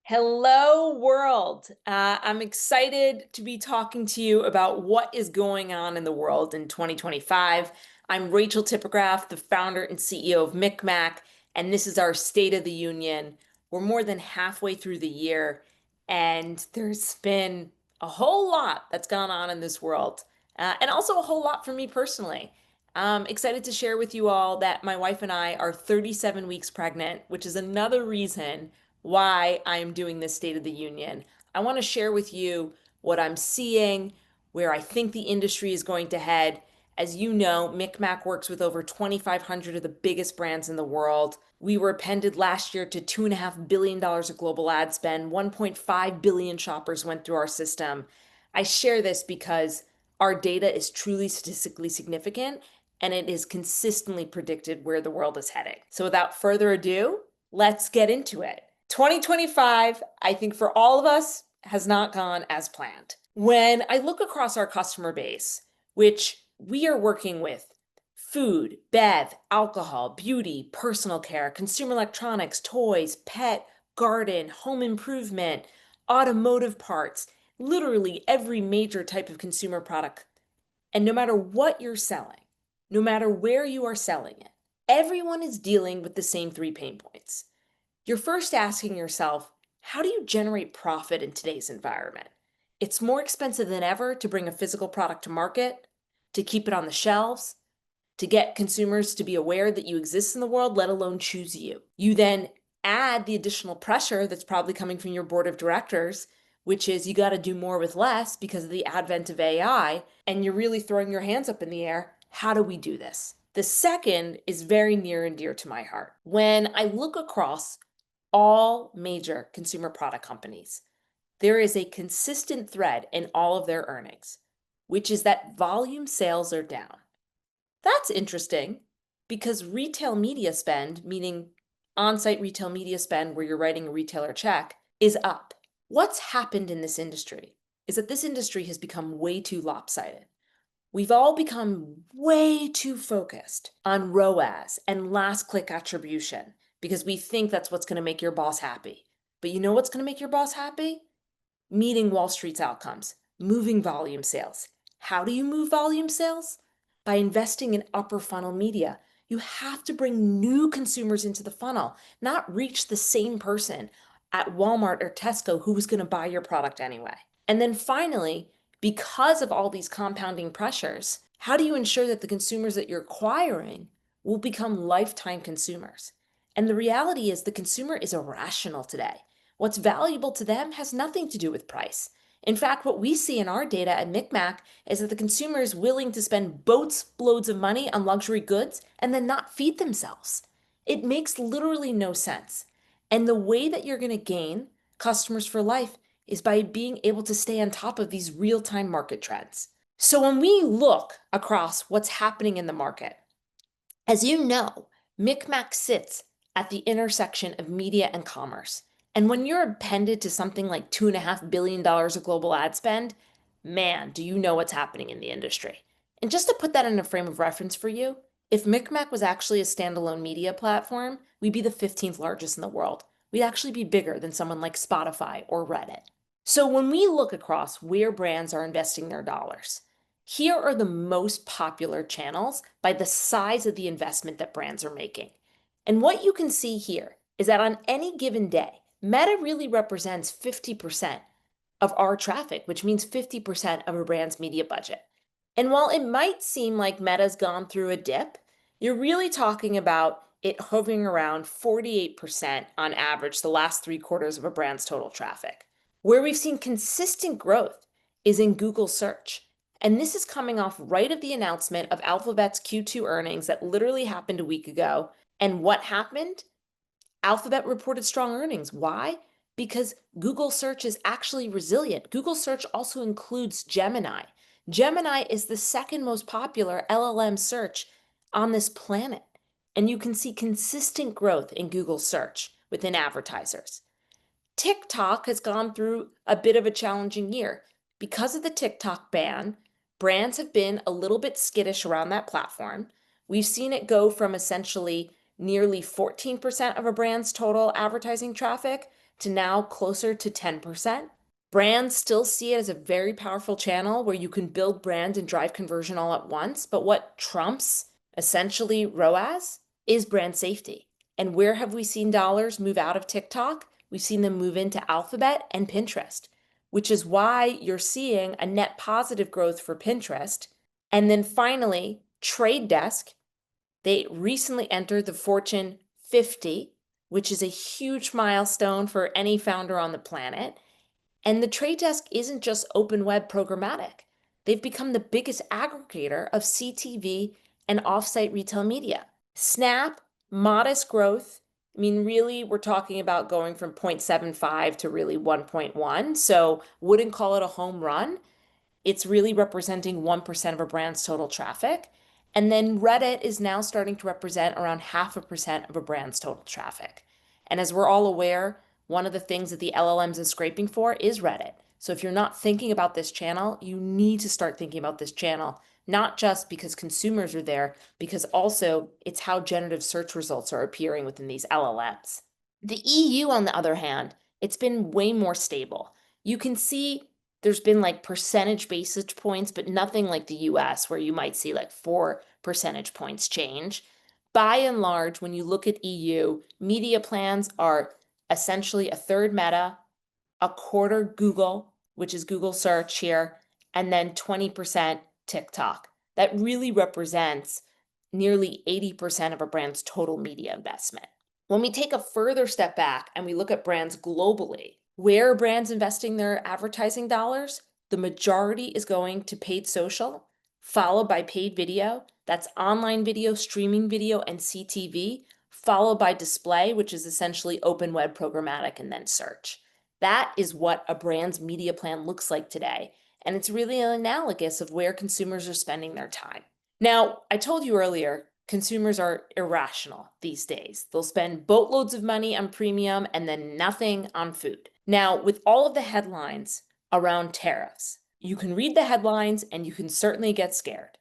Hello, world. I'm excited to be talking to you about what is going on in the world in 2025. I'm Rachel Tipograph, the founder and CEO of MikMak, and this is our State of the Union. We're more than halfway through the year, and there's been a whole lot that's gone on in this world, and also a whole lot for me personally. I'm excited to share with you all that my wife and I are 37 weeks pregnant, which is another reason why I'm doing this State of the Union. I want to share with you what I'm seeing, where I think the industry is going to head. As you know, MikMak works with over 2,500 of the biggest brands in the world. We were appended last year to $2.5 billion of global ad spend. 1.5 billion shoppers went through our system. I share this because our data is truly statistically significant and it is consistently predicted where the world is heading. So without further ado, let's get into it. 2025, I think for all of us, has not gone as planned. When I look across our customer base, which we are working with food, bev, alcohol, beauty, personal care, consumer electronics, toys, pet, garden, home improvement, automotive parts, literally every major type of consumer product. And no matter what you're selling, no matter where you are selling it, everyone is dealing with the same three pain points. You're first asking yourself, how do you generate profit in today's environment? It's more expensive than ever to bring a physical product to market, to keep it on the shelves, to get consumers to be aware that you exist in the world, let alone choose you. You then add the additional pressure that's probably coming from your board of directors, which is you got to do more with less because of the advent of AI, and you're really throwing your hands up in the air. How do we do this? The second is very near and dear to my heart. When I look across all major consumer product companies, there is a consistent thread in all of their earnings, which is that volume sales are down. That's interesting because retail media spend, meaning on-site retail media spend where you're writing a retailer check, is up. What's happened in this industry is that this industry has become way too lopsided. We've all become way too focused on ROAS and last click attribution because we think that's what's going to make your boss happy. But you know what's going to make your boss happy? Meeting Wall Street's outcomes, moving volume sales. How do you move volume sales? By investing in upper funnel media. You have to bring new consumers into the funnel, not reach the same person at Walmart or Tesco who was going to buy your product anyway. And then finally, because of all these compounding pressures, how do you ensure that the consumers that you're acquiring will become lifetime consumers? And the reality is the consumer is irrational today. What's valuable to them has nothing to do with price. In fact, what we see in our data at MikMak is that the consumer is willing to spend boatloads of money on luxury goods and then not feed themselves. It makes literally no sense. And the way that you're going to gain customers for life is by being able to stay on top of these real-time market trends. So when we look across what's happening in the market, as you know, MikMak sits at the intersection of media and commerce. And when you're appended to something like $2.5 billion of global ad spend, man, do you know what's happening in the industry. And just to put that in a frame of reference for you, if MikMak was actually a standalone media platform, we'd be the 15th largest in the world. We'd actually be bigger than someone like Spotify or Reddit. So when we look across where brands are investing their dollars, here are the most popular channels by the size of the investment that brands are making. And what you can see here is that on any given day, Meta really represents 50% of our traffic, which means 50% of a brand's media budget. And while it might seem like Meta's gone through a dip, you're really talking about it hovering around 48% on average the last 3 quarters of a brand's total traffic. Where we've seen consistent growth is in Google search. And this is coming off right of the announcement of Alphabet's Q2 earnings that literally happened a week ago. And what happened? Alphabet reported strong earnings. Why? Because Google search is actually resilient. Google search also includes Gemini. Gemini is the second most popular LLM search on this planet. And you can see consistent growth in Google search within advertisers. TikTok has gone through a bit of a challenging year. Because of the TikTok ban, brands have been a little bit skittish around that platform. We've seen it go from essentially nearly 14% of a brand's total advertising traffic to now closer to 10%. Brands still see it as a very powerful channel where you can build brand and drive conversion all at once. But what trumps essentially ROAS is brand safety. And where have we seen dollars move out of TikTok? We've seen them move into Alphabet and Pinterest, which is why you're seeing a net positive growth for Pinterest. And then finally, Trade Desk, they recently entered the Fortune 50, which is a huge milestone for any founder on the planet. And the Trade Desk isn't just open web programmatic. They've become the biggest aggregator of CTV and offsite retail media. Snap, modest growth. I mean, really, we're talking about going from 0.75 to really 1.1. So wouldn't call it a home run. It's really representing 1% of a brand's total traffic. And then Reddit is now starting to represent around 0.5% of a brand's total traffic. And as we're all aware, one of the things that the LLMs is scraping for is Reddit. So if you're not thinking about this channel, you need to start thinking about this channel, not just because consumers are there, because also it's how generative search results are appearing within these LLMs. The EU, on the other hand, it's been way more stable. You can see there's been like percentage basis points, but nothing like the US where you might see like 4 percentage points change. By and large, when you look at EU, media plans are essentially a third Meta, a quarter Google, which is Google search here, and then 20% TikTok. That really represents nearly 80% of a brand's total media investment. When we take a further step back and we look at brands globally, where are brands investing their advertising dollars? The majority is going to paid social, followed by paid video. That's online video, streaming video, and CTV, followed by display, which is essentially open web programmatic, and then search. That is what a brand's media plan looks like today. And it's really analogous of where consumers are spending their time. Now, I told you earlier, consumers are irrational these days. They'll spend boatloads of money on premium and then nothing on food. Now, with all of the headlines around tariffs, you can read the headlines and you can certainly get scared.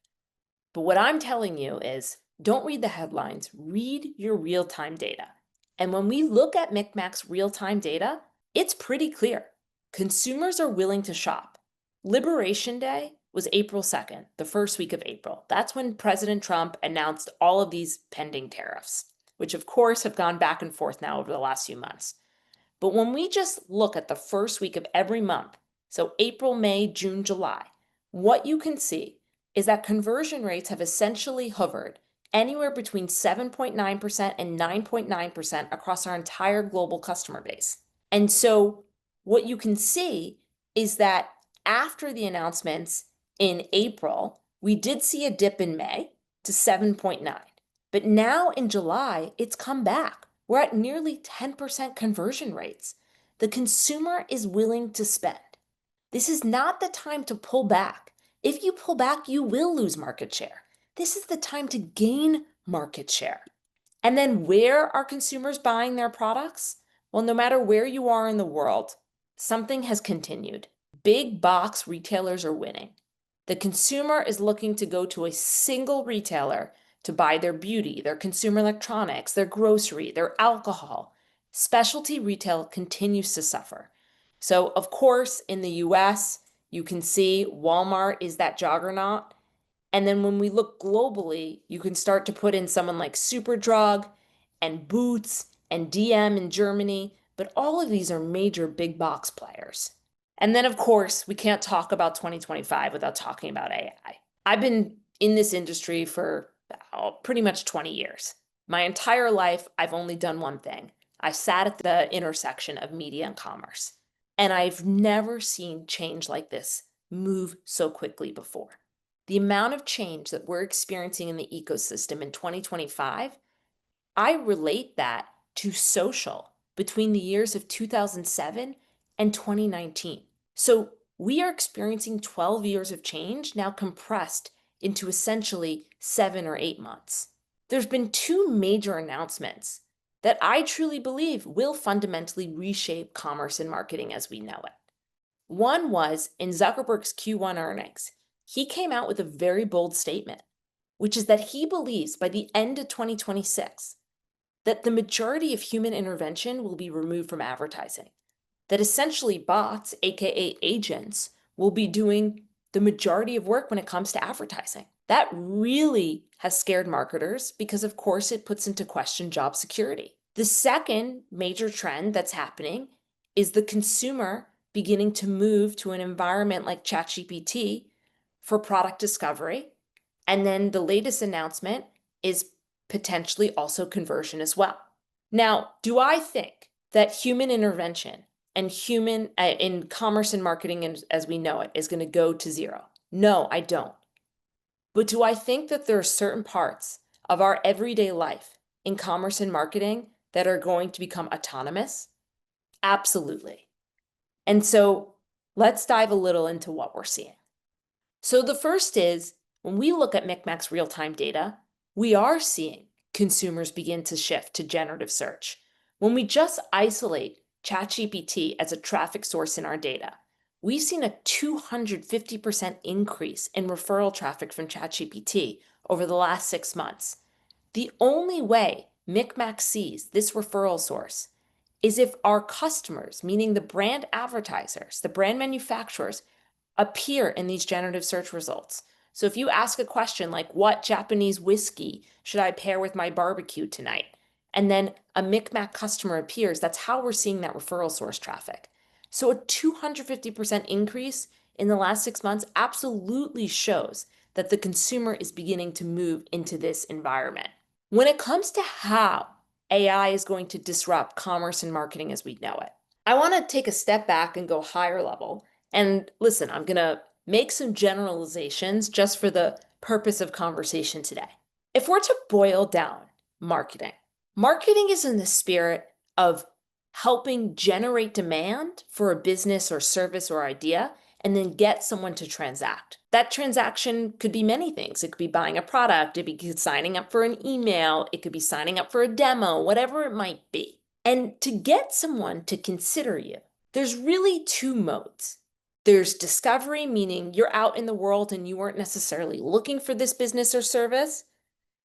But what I'm telling you is don't read the headlines, read your real-time data. And when we look at MikMak's real-time data, it's pretty clear. Consumers are willing to shop. Liberation Day was April 2nd, the first week of April. That's when President Trump announced all of these pending tariffs, which of course have gone back and forth now over the last few months. But when we just look at the first week of every month, so April, May, June, July, what you can see is that conversion rates have essentially hovered anywhere between 7.9% and 9.9% across our entire global customer base. And so what you can see is that after the announcements in April, we did see a dip in May to 7.9. But now in July, it's come back. We're at nearly 10% conversion rates. The consumer is willing to spend. This is not the time to pull back. If you pull back, you will lose market share. This is the time to gain market share. And then where are consumers buying their products? Well, no matter where you are in the world, something has continued. Big box retailers are winning. The consumer is looking to go to a single retailer to buy their beauty, their consumer electronics, their grocery, their alcohol. Specialty retail continues to suffer. So, of course, in the US, you can see Walmart is that juggernaut. And then when we look globally, you can start to put in someone like Superdrug and Boots and DM in Germany, but all of these are major big box players. And then, of course, we can't talk about 2025 without talking about AI. I've been in this industry for pretty much 20 years. My entire life, I've only done one thing. I sat at the intersection of media and commerce. And I've never seen change like this move so quickly before. The amount of change that we're experiencing in the ecosystem in 2025, I relate that to social between the years of 2007 and 2019. So we are experiencing 12 years of change now compressed into essentially 7 or 8 months. There's been 2 major announcements that I truly believe will fundamentally reshape commerce and marketing as we know it. One was in Zuckerberg's Q1 earnings. He came out with a very bold statement, which is that he believes by the end of 2026, that the majority of human intervention will be removed from advertising, that essentially bots, aka agents, will be doing the majority of work when it comes to advertising. That really has scared marketers because, of course, it puts into question job security. The second major trend that's happening is the consumer beginning to move to an environment like ChatGPT for product discovery. And then the latest announcement is potentially also conversion as well. Now, do I think that human intervention and human in commerce and marketing as we know it is going to go to zero? No, I don't. But do I think that there are certain parts of our everyday life in commerce and marketing that are going to become autonomous? Absolutely. And so let's dive a little into what we're seeing. So the first is when we look at MikMak's real-time data, we are seeing consumers begin to shift to generative search. When we just isolate ChatGPT as a traffic source in our data, we've seen a 250% increase in referral traffic from ChatGPT over the last 6 months. The only way MikMak sees this referral source is if our customers, meaning the brand advertisers, the brand manufacturers, appear in these generative search results. So if you ask a question like, what Japanese whiskey should I pair with my barbecue tonight? And then a MikMak customer appears, that's how we're seeing that referral source traffic. So a 250% increase in the last 6 months absolutely shows that the consumer is beginning to move into this environment. When it comes to how AI is going to disrupt commerce and marketing as we know it, I want to take a step back and go higher level. And listen, I'm going to make some generalizations just for the purpose of conversation today. If we're to boil down marketing, marketing is in the spirit of helping generate demand for a business or service or idea and then get someone to transact. That transaction could be many things. It could be buying a product, it could be signing up for an email, it could be signing up for a demo, whatever it might be. And to get someone to consider you, there's really two modes. There's discovery, meaning you're out in the world and you weren't necessarily looking for this business or service.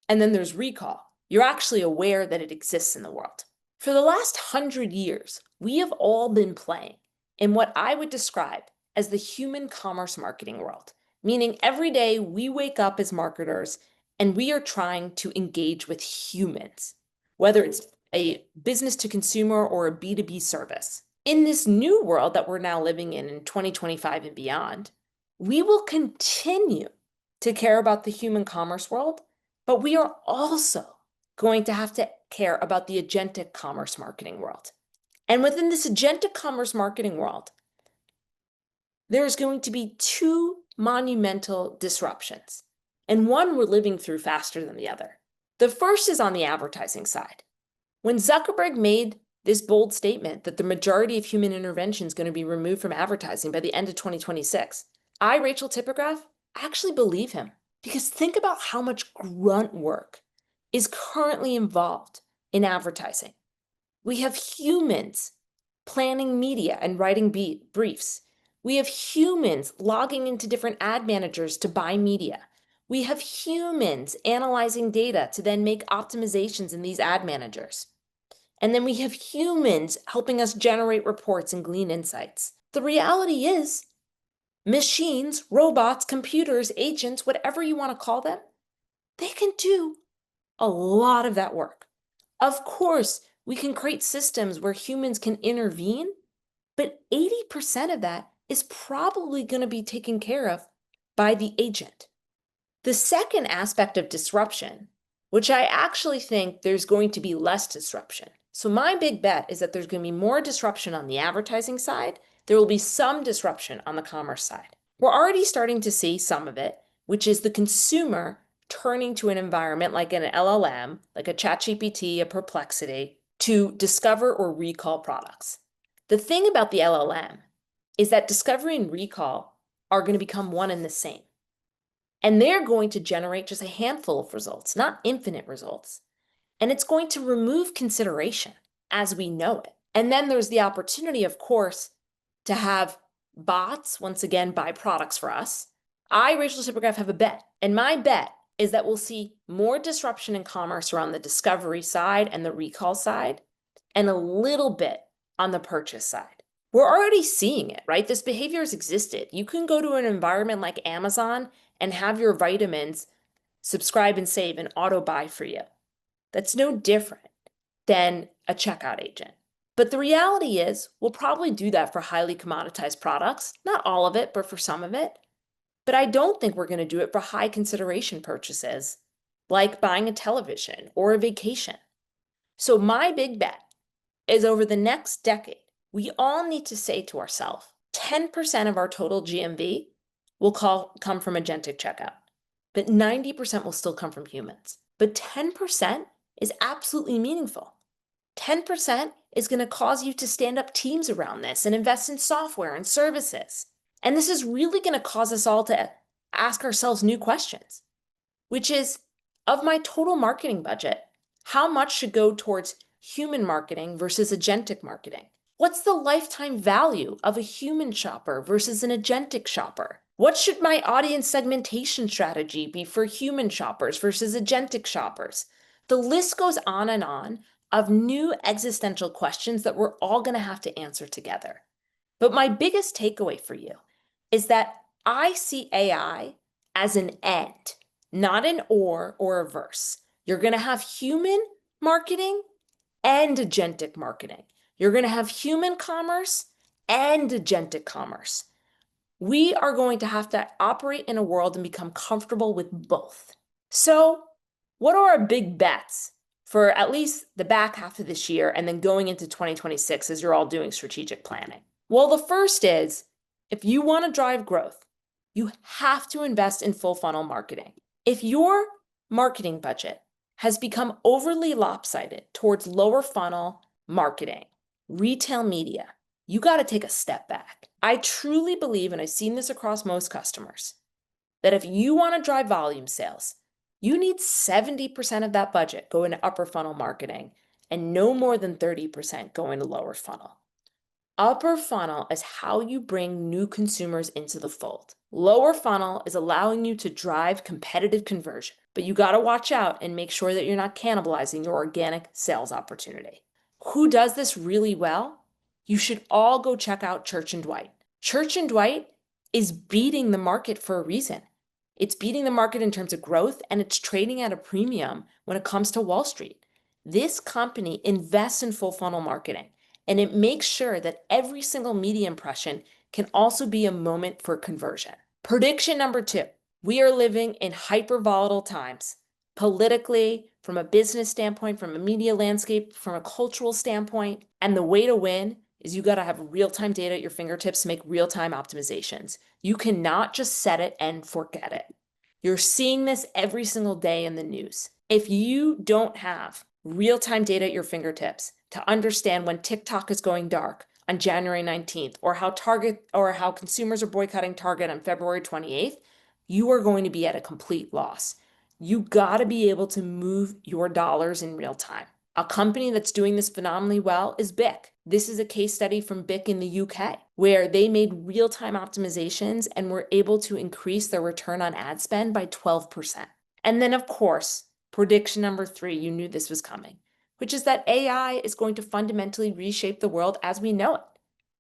And then there's recall. You're actually aware that it exists in the world. For the last 100 years, we have all been playing in what I would describe as the human commerce marketing world, meaning every day we wake up as marketers and we are trying to engage with humans, whether it's a business to consumer or a B2B service. In this new world that we're now living in 2025 and beyond, we will continue to care about the human commerce world, but we are also going to have to care about the agentic commerce marketing world. And within this agentic commerce marketing world, there's going to be two monumental disruptions, and one we're living through faster than the other. The first is on the advertising side. When Zuckerberg made this bold statement that the majority of human intervention is going to be removed from advertising by the end of 2026, I, Rachel Tipograph, actually believe him. Because think about how much grunt work is currently involved in advertising. We have humans planning media and writing briefs. We have humans logging into different ad managers to buy media. We have humans analyzing data to then make optimizations in these ad managers. And then we have humans helping us generate reports and glean insights. The reality is, machines, robots, computers, agents, whatever you want to call them, they can do a lot of that work. Of course, we can create systems where humans can intervene, but 80% of that is probably going to be taken care of by the agent. The second aspect of disruption, which I actually think there's going to be less disruption. So my big bet is that there's going to be more disruption on the advertising side. There will be some disruption on the commerce side. We're already starting to see some of it, which is the consumer turning to an environment like an LLM, like a ChatGPT, a Perplexity, to discover or recall products. The thing about the LLM is that discovery and recall are going to become one and the same. And they're going to generate just a handful of results, not infinite results. And it's going to remove consideration as we know it. And then there's the opportunity, of course, to have bots, once again, buy products for us. I, Rachel Tipograph, have a bet. And my bet is that we'll see more disruption in commerce around the discovery side and the recall side, and a little bit on the purchase side. We're already seeing it, right? This behavior has existed. You can go to an environment like Amazon and have your vitamins subscribe and save and auto buy for you. That's no different than a checkout agent. But the reality is, we'll probably do that for highly commoditized products, not all of it, but for some of it. But I don't think we're going to do it for high consideration purchases, like buying a television or a vacation. So my big bet is over the next decade, we all need to say to ourselves, 10% of our total GMV will come from agentic checkout, but 90% will still come from humans. But 10% is absolutely meaningful. 10% is going to cause you to stand up teams around this and invest in software and services. And this is really going to cause us all to ask ourselves new questions, which is, of my total marketing budget, how much should go towards human marketing versus agentic marketing? What's the lifetime value of a human shopper versus an agentic shopper? What should my audience segmentation strategy be for human shoppers versus agentic shoppers? The list goes on of new existential questions that we're all going to have to answer together. But my biggest takeaway for you is that I see AI as an and, not an or a verse. You're going to have human marketing and agentic marketing. You're going to have human commerce and agentic commerce. We are going to have to operate in a world and become comfortable with both. So, what are our big bets for at least the back half of this year and then going into 2026 as you're all doing strategic planning? Well, the first is, if you want to drive growth, you have to invest in full funnel marketing. If your marketing budget has become overly lopsided towards lower funnel marketing, retail media, you got to take a step back. I truly believe, and I've seen this across most customers, that if you want to drive volume sales, you need 70% of that budget go into upper funnel marketing and no more than 30% go into lower funnel. Upper funnel is how you bring new consumers into the fold. Lower funnel is allowing you to drive competitive conversion, but you got to watch out and make sure that you're not cannibalizing your organic sales opportunity. Who does this really well? You should all go check out Church & Dwight. Church & Dwight is beating the market for a reason. It's beating the market in terms of growth, and it's trading at a premium when it comes to Wall Street. This company invests in full funnel marketing, and it makes sure that every single media impression can also be a moment for conversion. Prediction number 2, we are living in hyper volatile times, politically, from a business standpoint, from a media landscape, from a cultural standpoint. And the way to win is you got to have real-time data at your fingertips to make real-time optimizations. You cannot just set it and forget it. You're seeing this every single day in the news. If you don't have real-time data at your fingertips to understand when TikTok is going dark on January 19th, or how consumers are boycotting Target on February 28th, you are going to be at a complete loss. You got to be able to move your dollars in real time. A company that's doing this phenomenally well is BIC. This is a case study from BIC in the UK, where they made real-time optimizations and were able to increase their return on ad spend by 12%. And then, of course, prediction number 3, you knew this was coming, which is that AI is going to fundamentally reshape the world as we know it.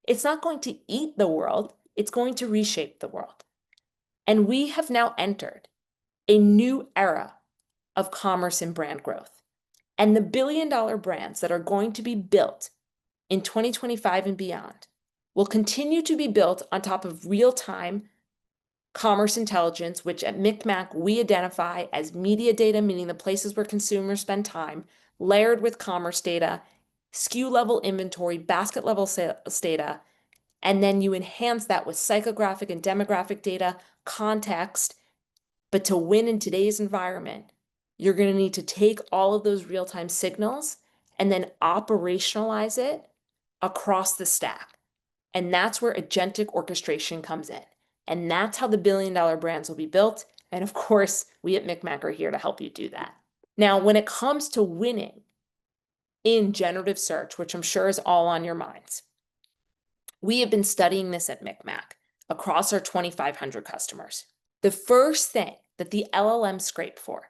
It's not going to eat the world, it's going to reshape the world. And we have now entered a new era of commerce and brand growth. And the billion-dollar brands that are going to be built in 2025 and beyond will continue to be built on top of real-time commerce intelligence, which at MikMak we identify as media data, meaning the places where consumers spend time, layered with commerce data, SKU level inventory, basket level sales data, and then you enhance that with psychographic and demographic data, context. But to win in today's environment, you're going to need to take all of those real-time signals and then operationalize it across the stack. And that's where agentic orchestration comes in. And that's how the billion-dollar brands will be built. And of course, we at MikMak are here to help you do that. Now, when it comes to winning in generative search, which I'm sure is all on your minds, we have been studying this at MikMak across our 2,500 customers. The first thing that the LLM scrape for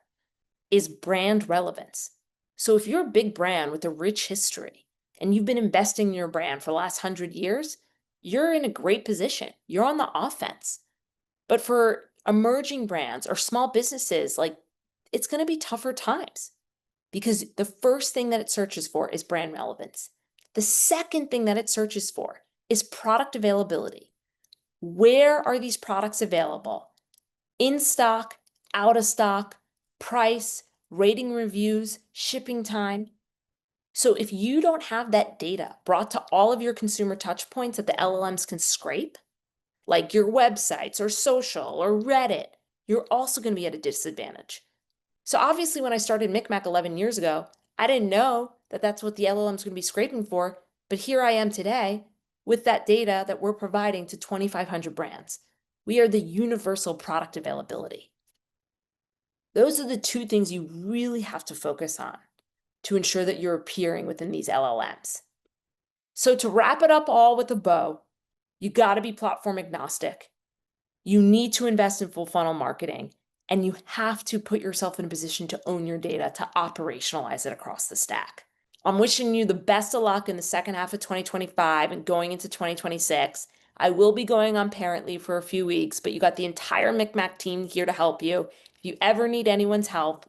is brand relevance. So if you're a big brand with a rich history and you've been investing in your brand for the last 100 years, you're in a great position. You're on the offense. But for emerging brands or small businesses, like, it's going to be tougher times because the first thing that it searches for is brand relevance. The second thing that it searches for is product availability. Where are these products available? In stock, out of stock, price, rating reviews, shipping time. So if you don't have that data brought to all of your consumer touch points that the LLMs can scrape, like your websites or social or Reddit, you're also going to be at a disadvantage. So obviously when I started MikMak 11 years ago, I didn't know that that's what the LLM's going to be scraping for, but here I am today with that data that we're providing to 2,500 brands. We are the universal product availability. Those are the two things you really have to focus on to ensure that you're appearing within these LLMs. So to wrap it up all with a bow, you got to be platform agnostic. You need to invest in full funnel marketing, and you have to put yourself in a position to own your data to operationalize it across the stack. I'm wishing you the best of luck in the second half of 2025 and going into 2026. I will be going on parent leave for a few weeks, but you got the entire MikMak team here to help you. If you ever need anyone's help,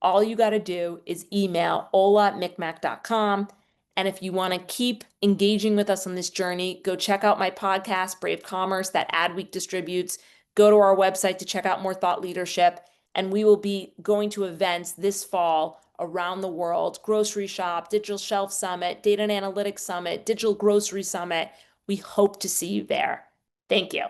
all you got to do is email ola@mikmak.com. And if you want to keep engaging with us on this journey, go check out my podcast, Brave Commerce, that Adweek distributes. Go to our website to check out more thought leadership. And we will be going to events this fall around the world: Grocery Shop, Digital Shelf Summit, Data and Analytics Summit, Digital Grocery Summit. We hope to see you there. Thank you.